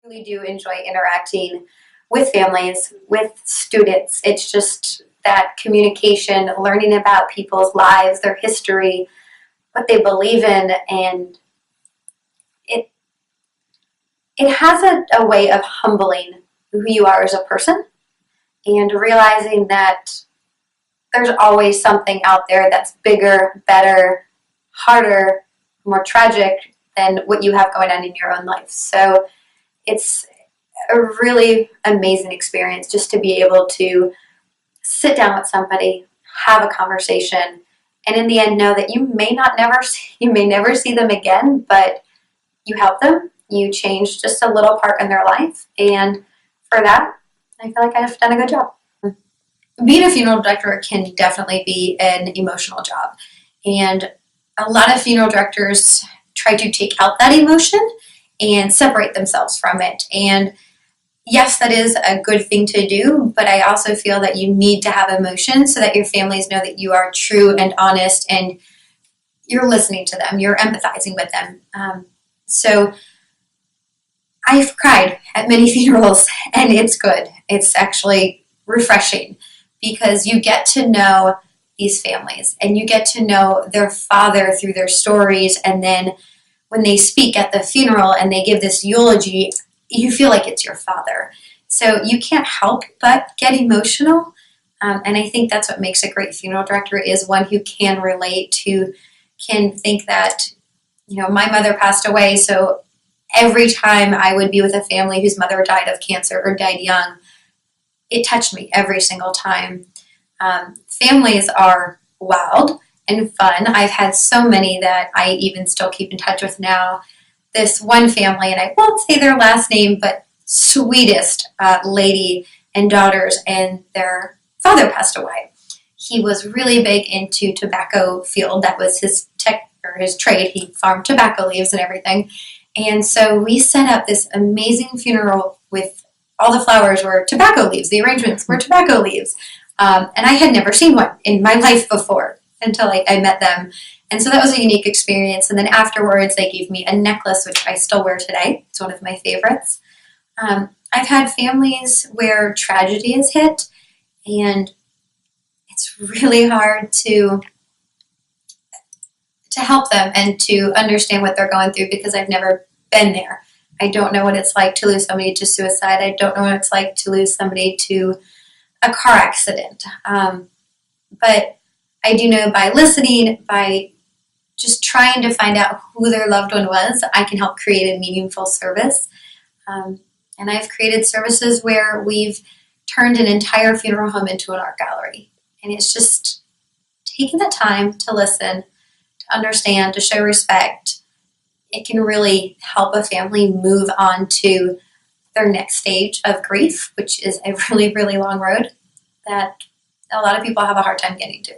Really do enjoy interacting with families, with students. It's just that communication, learning about people's lives, their history, what they believe in, and it it has a way of humbling who you are as a person and realizing that there's always something out there that's bigger, better, harder, more tragic than what you have going on in your own life. So it's a really amazing experience just to be able to sit down with somebody, have a conversation, and in the end know that you may never see them again, but you help them, you change just a little part in their life, and for that, I feel like I've done a good job. Being a funeral director can definitely be an emotional job, and a lot of funeral directors try to take out that emotion and separate themselves from it. And yes, that is a good thing to do, but I also feel that you need to have emotion so that your families know that you are true and honest and you're listening to them, you're empathizing with them. So I've cried at many funerals, and it's good. It's actually refreshing because you get to know these families and you get to know their father through their stories, and then when they speak at the funeral and they give this eulogy, you feel like it's your father. So you can't help but get emotional. And I think that's what makes a great funeral director, is one who can relate to, can think that, my mother passed away, so every time I would be with a family whose mother died of cancer or died young, it touched me every single time. Families are wild and fun. I've had so many that I even still keep in touch with now. This one family, and I won't say their last name, but sweetest lady and daughters, and their father passed away. He was really big into tobacco field. That was his his trade. He farmed tobacco leaves and everything. And so we set up this amazing funeral with all the flowers were tobacco leaves. The arrangements were tobacco leaves. And I had never seen one in my life before until I met them. And so that was a unique experience. And then afterwards, they gave me a necklace, which I still wear today. It's one of my favorites. I've had families where tragedy has hit, and it's really hard to help them and to understand what they're going through because I've never been there. I don't know what it's like to lose somebody to suicide. I don't know what it's like to lose somebody to a car accident. But I do know by listening, by just trying to find out who their loved one was, I can help create a meaningful service. And I've created services where we've turned an entire funeral home into an art gallery. And it's just taking the time to listen, to understand, to show respect. It can really help a family move on to their next stage of grief, which is a really, really long road that a lot of people have a hard time getting to.